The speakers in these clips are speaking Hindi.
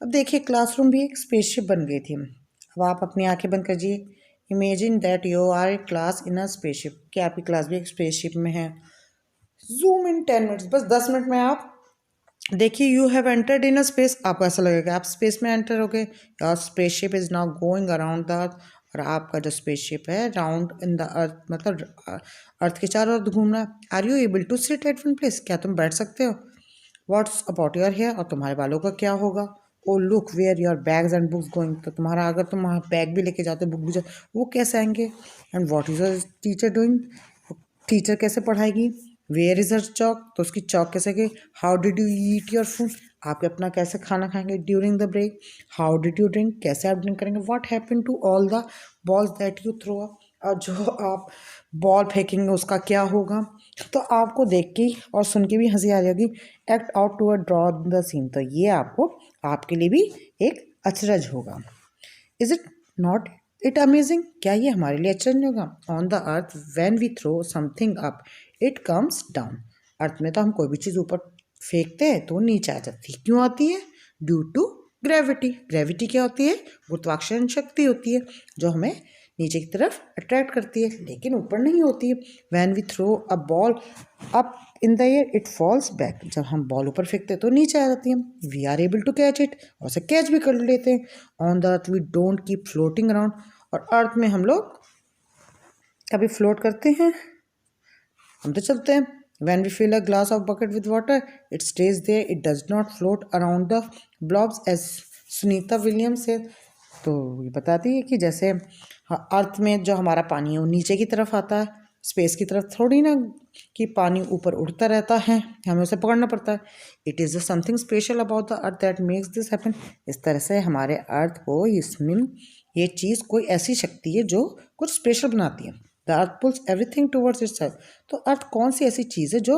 अब देखिए क्लासरूम भी एक स्पेसशिप बन गई थी। अब आप अपनी आंखें बंद कीजिए। Imagine that you are a class in a spaceship, कि आपकी क्लास भी एक स्पेसशिप में है। जूम इन 10 मिनट्स, बस 10 मिनट में आप देखिए you have entered in a space. आपको ऐसा लगेगा आप स्पेस में एंटर हो गए। Your spaceship is now going around the earth, और आपका जो स्पेसशिप है राउंड इन द अर्थ, मतलब अर्थ के चारों ओर घूम रहा है। Are you able to sit at one place, क्या तुम बैठ सकते हो? व्हाट्स अबाउट योर हेयर, और तुम्हारे बालों का क्या होगा? Oh look where your bags and books going, तो तुम्हारा अगर तुम वहाँ बैग भी लेके जाते हो, बुक भी जाते, वो कैसे आएंगे? And what is your teacher doing, teacher कैसे पढ़ाएगी? वेयर इज हर चौक, तो उसकी चौक कैसे गई? How did you eat your food, आप अपना कैसे खाना खाएंगे during the break? How did you drink, कैसे आप ड्रिंक करेंगे? What happen to all the balls that you throw up, और जो आप बॉल फेंकेंगे उसका क्या होगा? तो आपको देख के और सुन के भी हंसी आ जाएगी। Act out to draw the scene, तो ये आपको आपके लिए भी एक अचरज होगा। Is it not it amazing, क्या ये हमारे लिए अचरज नहीं होगा? On the earth when we throw something up it comes down, earth में तो हम कोई भी चीज़ ऊपर फेंकते हैं तो वो नीचे आ जाती है। क्यों आती है? Due to gravity. ग्रेविटी क्या होती है? गुरुत्वाकर्षण शक्ति होती है जो हमें नीचे की तरफ अट्रैक्ट करती है, लेकिन ऊपर नहीं होती है। When we throw a ball up in the air it falls back, जब हम बॉल ऊपर फेंकते हैं तो नीचे आ जाती है। We are able to catch it, और उसे कैच भी कर लेते हैं। On the earth we don't keep floating around, और अर्थ में हम लोग कभी फ्लोट करते हैं? हम तो चलते हैं। When we fill a glass of bucket with water, it stays there. It does not float around the blobs as Sunita Williams है। तो ये बताती है कि जैसे अर्थ में जो हमारा पानी है वो नीचे की तरफ आता है, स्पेस की तरफ थोड़ी ना कि पानी ऊपर उड़ता रहता है, हमें उसे पकड़ना पड़ता है। It is something special about the earth that makes this happen, इस तरह से हमारे अर्थ को इसमें ये चीज़ कोई ऐसी शक्ति है जो कुछ स्पेशल बनाती है। The earth pulls everything towards itself, तो अर्थ कौन सी ऐसी चीज़ है जो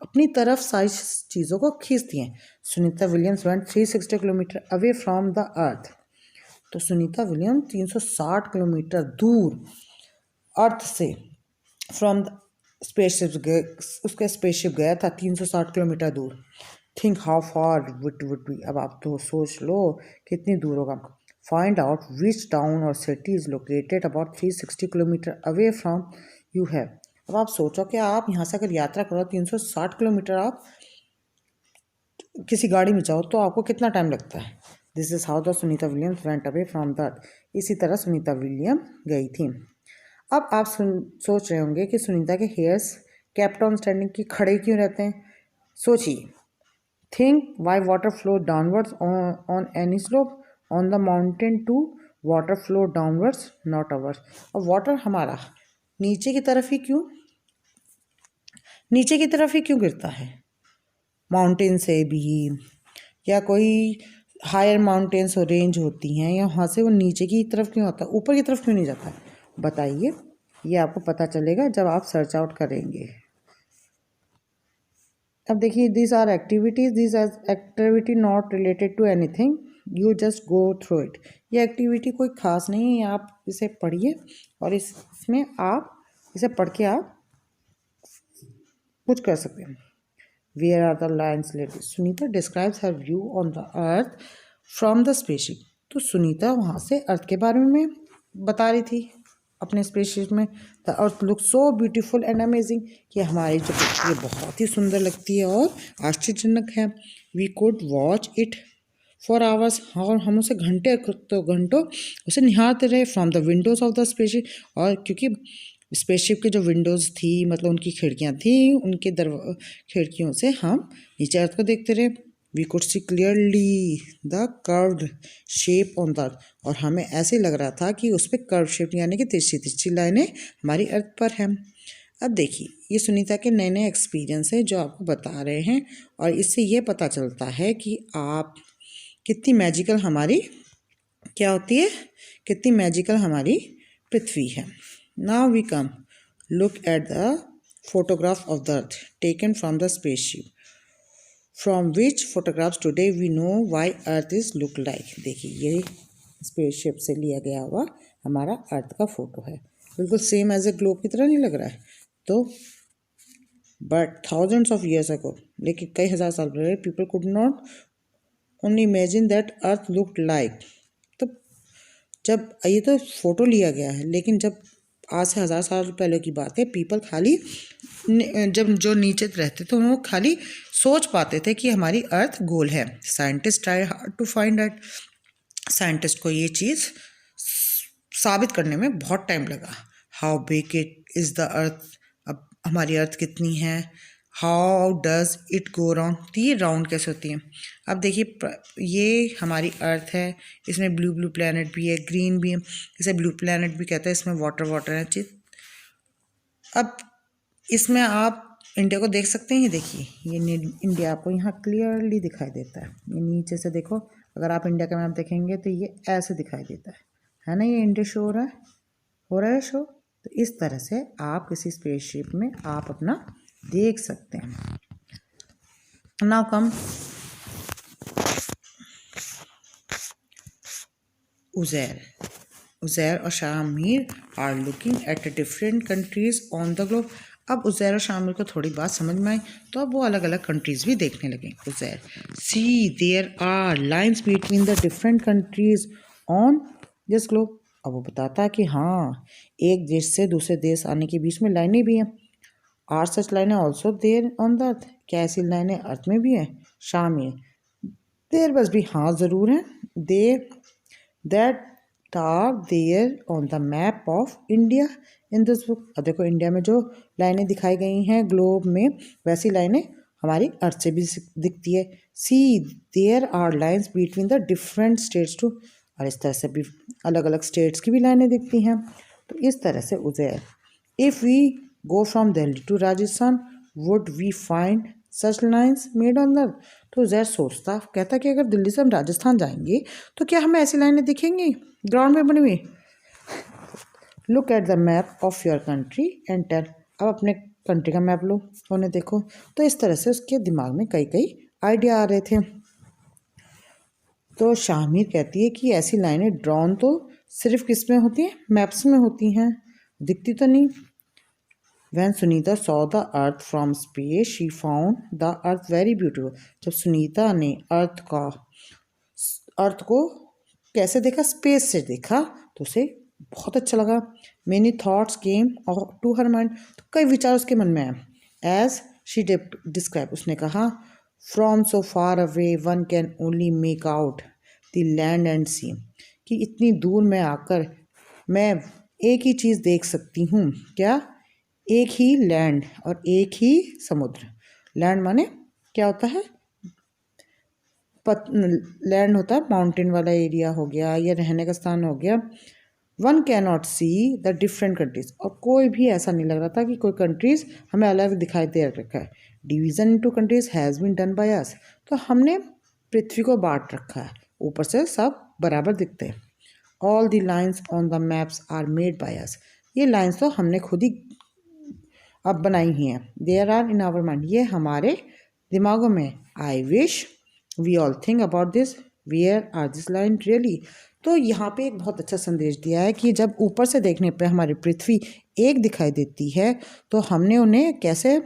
अपनी तरफ सारी चीज़ों को खींचती हैं? Sunita Williams went 360 kilometre away from the earth, तो सुनीता विलियम 360 किलोमीटर दूर अर्थ से, फ्रॉम स्पेसशिप गए, उसका स्पेसशिप गया था 360 किलोमीटर दूर। Think how far would be, अब आप तो सोच लो कितनी दूर होगा। फाइंड आउट विच टाउन और city is located about 360 kilometre away from you have. अब आप सोचो कि आप यहाँ से अगर यात्रा करो 360 किलोमीटर, आप किसी गाड़ी में जाओ तो आपको कितना टाइम लगता है? This is how the Sunita Williams went away from the earth, इसी तरह सुनीता विलियम गई थी। अब आप सोच रहे होंगे कि सुनीता के हेयर्स केप्ट ऑन स्टैंडिंग, की खड़े क्यों रहते हैं? सोचिए। Think why water flow downwards on any slope on the mountain to water flow downwards not ours. अब वाटर हमारा नीचे की तरफ ही क्यों, नीचे की तरफ ही क्यों गिरता है? माउंटेन से भी, या कोई हायर माउंटेन्स और रेंज होती हैं, या वहाँ से वो नीचे की तरफ क्यों आता है, ऊपर की तरफ क्यों नहीं जाता? बताइए, ये आपको पता चलेगा जब आप सर्च आउट करेंगे। अब देखिए, this are activities, this are activity not related to anything, you just go through it. ये एक्टिविटी कोई खास नहीं है, आप इसे पढ़िए और इसमें आप इसे पढ़ के आप कुछ कर सकते हैं। Where are the lions ladies? Sunita describes her view on the earth from the spaceship. तो सुनीता वहाँ से अर्थ के बारे में बता रही थी अपने स्पेसशिप में। The earth look so beautiful and amazing, कि हमारी जो पृथ्वी बहुत ही सुंदर लगती है और आश्चर्यजनक है। We could watch it for hours, और हम उसे घंटे तो घंटों उसे निहारते रहे। From the windows of the spaceship, और क्योंकि स्पेसशिप की जो विंडोज़ थी, मतलब उनकी खिड़कियाँ थी, उनके खिड़कियों से हम नीचे अर्थ को देखते रहे। We could see clearly the curved shape on the earth, और हमें ऐसे लग रहा था कि उस पर कर्व शेप यानी कि तिरछी तिरछी लाइनें हमारी अर्थ पर हैं। अब देखिए, ये सुनीता के नए नए एक्सपीरियंस है जो आपको बता रहे हैं, और इससे ये पता चलता है कि आप कितनी मैजिकल हमारी क्या होती है, कितनी मैजिकल हमारी पृथ्वी है। Now we come look at the photograph of the earth taken from the spaceship, from which photographs today we know why earth is look like। देखिए, ये स्पेसशिप से लिया गया हुआ हमारा अर्थ का फोटो है, बिल्कुल सेम एज ए ग्लोब की तरह नहीं लग रहा है? तो but thousands of years ago, लेकिन कई हजार साल पहले people could not only imagine that earth looked like. तो जब ये तो फोटो लिया गया है, लेकिन जब आज से 1000 साल पहले की बात है, पीपल खाली जब जो नीचे रहते थे वो खाली सोच पाते थे कि हमारी अर्थ गोल है। Scientist try hard to find that. Scientist को ये चीज़ साबित करने में बहुत टाइम लगा। How big it is the earth, अब हमारी अर्थ कितनी है। How does it go round, तो ये राउंड कैसे होती है। अब देखिए ये हमारी अर्थ है, इसमें ब्लू ब्लू प्लैनेट भी है, ग्रीन भी है, इसे ब्लू प्लैनेट भी कहते हैं, इसमें वाटर वाटर है चीज। अब इसमें आप इंडिया को देख सकते हैं, ये देखिए ये इंडिया आपको यहाँ क्लियरली दिखाई देता है। ये नीचे से देखो, अगर आप इंडिया का मैप देखेंगे तो ये ऐसे दिखाई देता है ना, ये इंडिया शो हो रहा है शो। तो इस तरह से आप किसी स्पेसशिप में आप अपना देख सकते हैं। नाउ कम उज़ैर और Shamir are looking at different countries on the globe. अब उज़ैर और शामिर को थोड़ी बात समझ में आई, तो अब वो अलग अलग कंट्रीज़ भी देखने लगे। Uzair, see there are lines between the different countries on this globe. अब वो बताता है कि हाँ, एक देश से दूसरे देश आने के बीच में लाइनें भी हैं। आर सच लाइनें also there on the earth, क्या ऐसी लाइनें अर्थ में भी हैं। शामिर, देयर बस भी हाँ ज़रूर हैं। They that are there on the map of India in this book. अब देखो इंडिया में जो लाइनें दिखाई गई हैं ग्लोब में, वैसी लाइनें हमारी अर्थ से भी दिखती है। See there are lines between the different states too, और इस तरह से भी अलग अलग स्टेट्स की भी लाइनें दिखती हैं। तो इस तरह से Uzair, if we go from Delhi to Rajasthan would we find such lines made on the. तो उज़ैर सोचता, कहता कि अगर दिल्ली से हम राजस्थान जाएंगे तो क्या हमें ऐसी लाइनें दिखेंगी ग्राउंड में बनी हुई। Look at the map of your country and tell. अब अपने कंट्री का मैप लो, उन्हें देखो। तो इस तरह से उसके दिमाग में कई कई आइडिया आ रहे थे। तो शामिर कहती है कि ऐसी लाइनें ड्रॉन तो सिर्फ किस में होती हैं, मैप्स में होती हैं, दिखती तो नहीं। When Sunita saw the earth from space, she found the earth very beautiful. जब सुनीता ने अर्थ को कैसे देखा, स्पेस से देखा, तो उसे बहुत अच्छा लगा। Many thoughts came to her mind, तो कई विचार उसके मन में आए। As she described, उसने कहा, from so far away one can only make out the land and sea, कि इतनी दूर में आकर मैं एक ही चीज़ देख सकती हूँ, क्या, एक ही लैंड और एक ही समुद्र। लैंड माने क्या होता है, लैंड होता है माउंटेन वाला एरिया हो गया या रहने का स्थान हो गया। One can not see the different countries, और कोई भी ऐसा नहीं लग रहा था कि कोई कंट्रीज हमें अलग दिखाई दे रखा है। Division into countries has been done by us, तो हमने पृथ्वी को बांट रखा है, ऊपर से सब बराबर दिखते हैं। All the lines on the maps are made by us, ये लाइन्स तो हमने खुद ही अब बनाई ही हैं। There are in our mind, ये हमारे दिमागों में। I wish we all think about this, where are this line really. तो यहाँ पे एक बहुत अच्छा संदेश दिया है कि जब ऊपर से देखने पे हमारी पृथ्वी एक दिखाई देती है, तो हमने उन्हें कैसे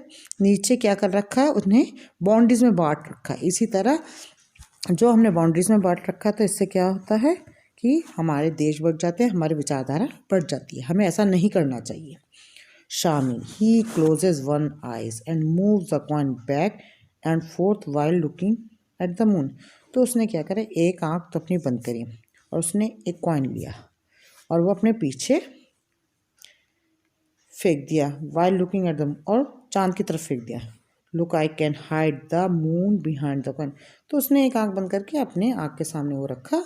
नीचे क्या कर रखा है, उन्हें बाउंड्रीज में बांट रखा है। इसी तरह जो हमने बाउंड्रीज में बांट रखा है, तो इससे क्या होता है कि हमारे देश बढ़ जाते हैं, हमारी विचारधारा बढ़ जाती है। हमें ऐसा नहीं करना चाहिए। Shami, he closes one eyes and moves the coin back and forth while looking at the moon. तो उसने क्या करा, एक आंख तो अपनी बंद करी और उसने एक कॉइन लिया और वो अपने पीछे फेंक दिया। while looking at the moon, और चांद की तरफ फेंक दिया। Look, I can hide the moon behind the coin. तो उसने एक आंख बंद करके अपने आंख के सामने वो रखा,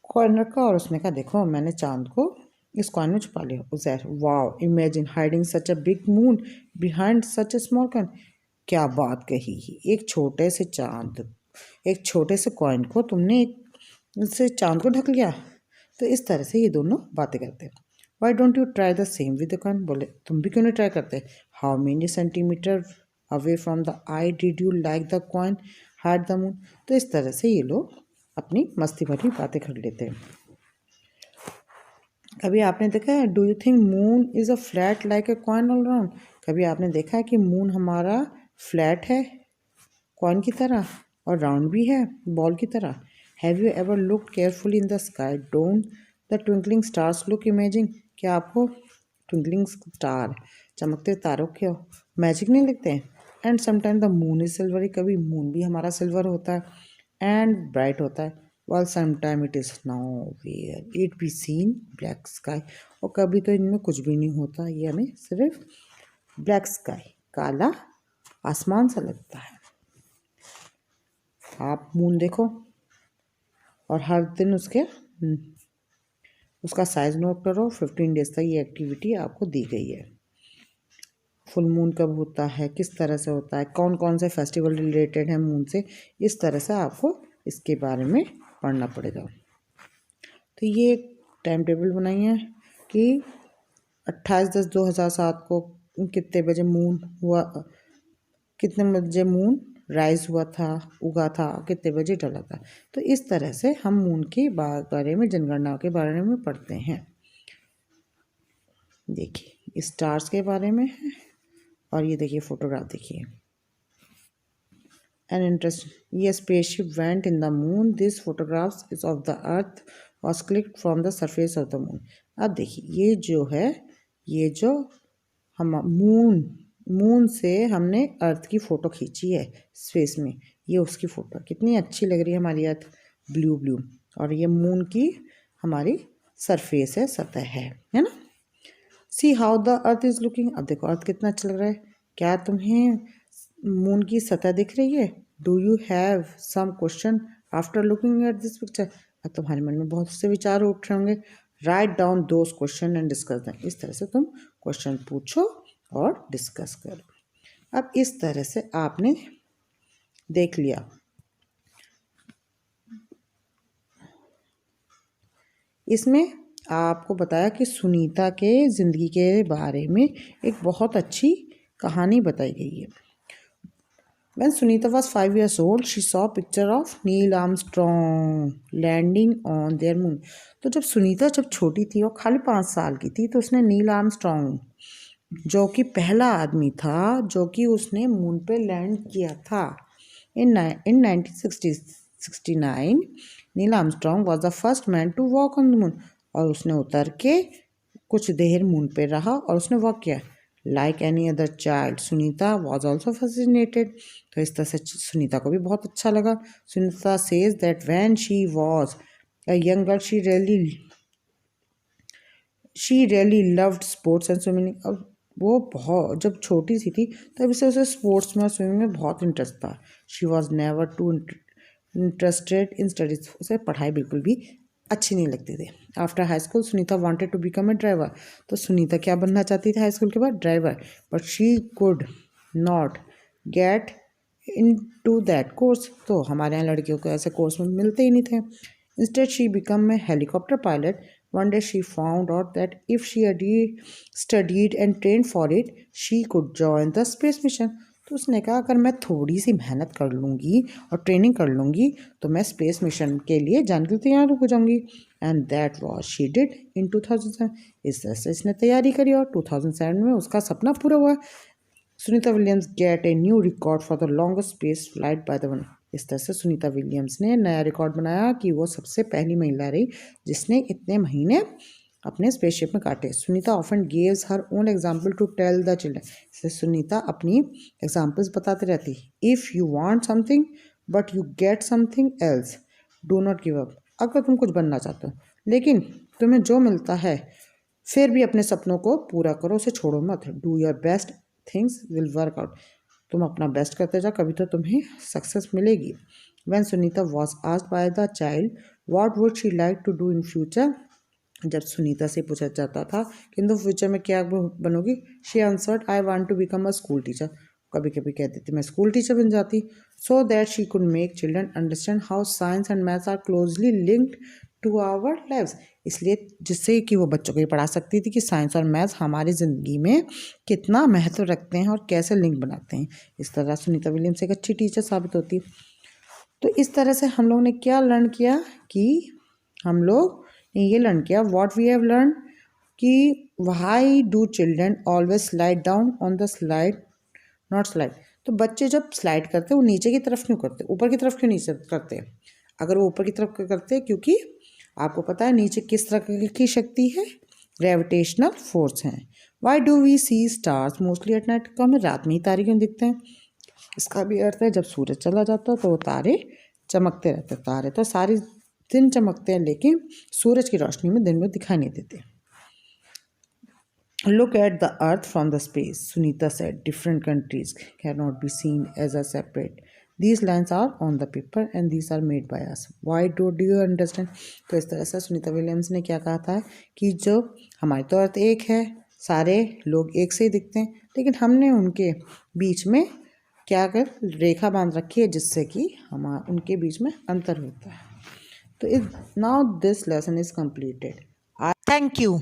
कॉइन रखा, और उसने कहा देखो मैंने चांद को इस कॉइन में छुपा लिया। Uzair, wow, imagine hiding such a big moon behind such a small coin. क्या बात कही, एक छोटे से चांद, एक छोटे से कॉइन को तुमने इससे चांद को ढक लिया। तो इस तरह से ये दोनों बातें करते हैं। Why don't you try the same with the coin, बोले तुम भी क्यों नहीं ट्राई करते। How many centimetre away from the I did you like the coin hide the moon. तो इस तरह से ये लोग अपनी मस्ती भरी बातें कर लेते हैं। कभी आपने देखा है, do you think moon is a flat like a coin all round. कभी आपने देखा है कि मून हमारा फ्लैट है कॉइन की तरह। और राउंड भी है बॉल की तरह। Have you ever looked carefully in the sky, don't the twinkling stars look imaging. क्या आपको ट्विंकलिंग स्टार, चमकते तारों के मैजिक नहीं लगते हैं? And sometime the moon is silvery, कभी मून भी हमारा सिल्वर होता है एंड ब्राइट होता है। while sometime it is nowhere it be seen black sky, और कभी तो इनमें कुछ भी नहीं होता, ये हमें सिर्फ ब्लैक स्काई, काला आसमान सा लगता है। आप मून देखो और हर दिन उसका साइज नोट करो। 15 डेज तक ये एक्टिविटी आपको दी गई है। फुल मून कब होता है, किस तरह से होता है, कौन कौन से फेस्टिवल रिलेटेड है मून से, इस तरह से आपको इसके बारे में पढ़ना पड़ेगा। तो ये एक टाइम टेबल बनाई है कि 28/10/2007 को कितने बजे मून हुआ, कितने बजे मून राइज हुआ था, उगा था, कितने बजे ढला था। तो इस तरह से हम मून के बारे में, जनगणना के बारे में पढ़ते हैं। देखिए स्टार्स के बारे में है और ये देखिए फोटोग्राफ देखिए। An interest, a spaceship went in the moon. This photographs is of the earth was clicked from the surface of the moon. अब देखिए ये जो है, ये जो हम मून से हमने अर्थ की फ़ोटो खींची है स्पेस में, ये उसकी फ़ोटो कितनी अच्छी लग रही है हमारी अर्थ, ब्लू ब्लू, और ये मून की हमारी सरफेस है, सतह है ना। See how the earth is looking, अब देखो अर्थ कितना अच्छा लग रहा है। क्या तुम्हें मून की सतह दिख रही है? Do you have some question after looking at this picture, अब तुम्हारे मन में बहुत से विचार उठ रहे होंगे। Write down those question and discuss them, इस तरह से तुम क्वेश्चन पूछो और डिस्कस करो। अब इस तरह से आपने देख लिया, इसमें आपको बताया कि सुनीता के ज़िंदगी के बारे में एक बहुत अच्छी कहानी बताई गई है। When Sunita was 5 years old, she saw a picture of Neil Armstrong landing on their moon. तो जब सुनीता जब छोटी थी और खाली 5 साल की थी, तो उसने नील आर्मस्ट्रॉन्ग, जो कि पहला आदमी था जो कि उसने मून पे लैंड किया था, in 1969 Neil Armstrong was the first man to walk on the moon, और उसने उतर के कुछ देर मून पे रहा और उसने वॉक किया। Like any other child Sunita was also fascinated, तो इस तरह से सुनीता को भी बहुत अच्छा लगा। Sunita says that when she was a young girl she really loved sports and swimming. अब वो बहुत जब छोटी सी थी तब से उसे स्पोर्ट्स में और स्विमिंग में बहुत इंटरेस्ट था। She was never too interested in studies, उसे पढ़ाई बिल्कुल भी अच्छी नहीं लगती थी। After high school Sunita wanted to become a driver, तो सुनीता क्या बनना चाहती थी हाई स्कूल के बाद? Driver. But she could not get into that course, तो हमारे यहाँ लड़कियों को ऐसे कोर्स में मिलते ही नहीं थे। Instead she become a helicopter pilot. One day she found out that if she studied and train for it she could join the space mission. तो उसने कहा अगर मैं थोड़ी सी मेहनत कर लूँगी और ट्रेनिंग कर लूँगी तो मैं स्पेस मिशन के लिए जाने के लिए तैयार हो जाऊँगी। And that was she did in 2007। इस तरह से इसने तैयारी करी और 2007 में उसका सपना पूरा हुआ। Sunita Williams gate a new record for the longest space flight by the one. इस तरह से सुनीता विलियम्स ने नया रिकॉर्ड बनाया कि वो सबसे पहली महिला रही जिसने इतने महीने अपने स्पेसशिप में काटे। Sunita often gaves her own example to tell the children, इससे सुनीता अपनी एग्जाम्पल्स बताती रहती। If you want something but you get something else, do not give up. अगर तुम कुछ बनना चाहते हो लेकिन तुम्हें जो मिलता है फिर भी अपने सपनों को पूरा करो, उसे छोड़ो मत। Do your best, things will work out. तुम अपना बेस्ट करते जाओ, कभी तो तुम्हें सक्सेस मिलेगी। When Sunita was asked by the child what would she like to do in future, जब सुनीता से पूछा जाता था कि तुम फ्यूचर में क्या बनोगी, she answered I want to become a school teacher. कभी कभी कहती थी मैं स्कूल टीचर बन जाती, so that she could make children understand how science and maths are closely linked to our lives. इसलिए जिससे कि वो बच्चों को ये पढ़ा सकती थी कि साइंस और मैथ्स हमारी ज़िंदगी में कितना महत्व रखते हैं और कैसे लिंक बनाते हैं। इस तरह सुनीता विलियम्स एक अच्छी टीचर साबित होती। तो इस तरह से हम लोग ने क्या लर्न किया कि हम लोग ये लर्न किया व्हाट वी हैव लर्न कि why do children always slide down on the slide not slide. तो बच्चे जब स्लाइड करते हैं वो नीचे की तरफ क्यों करते, ऊपर की तरफ क्यों नहीं करते? अगर वो ऊपर की तरफ करते हैं, क्योंकि आपको पता है नीचे किस तरह की शक्ति है, ग्रेविटेशनल फोर्स है। Why do we see stars mostly at night? तो हमें रात में ही तारे क्यों दिखते हैं? इसका भी अर्थ है जब सूरज चला जाता है तो वो तारे चमकते रहते हैं। तारे तो सारे दिन चमकते हैं, लेकिन सूरज की रोशनी में दिन में दिखाई नहीं देते। Look at the earth from the space, Sunita said. Different countries cannot be seen as a separate. These lines are on the paper and these are made by us. Why do you understand? तो इस तरह से सुनीता विलियम्स ने क्या कहा था कि जो हमारी तो अर्थ एक है, सारे लोग एक से ही दिखते हैं, लेकिन हमने उनके बीच में क्या कर रेखा बांध रखी है जिससे कि हम उनके बीच में अंतर होता है। तो now this lesson is completed. Thank you.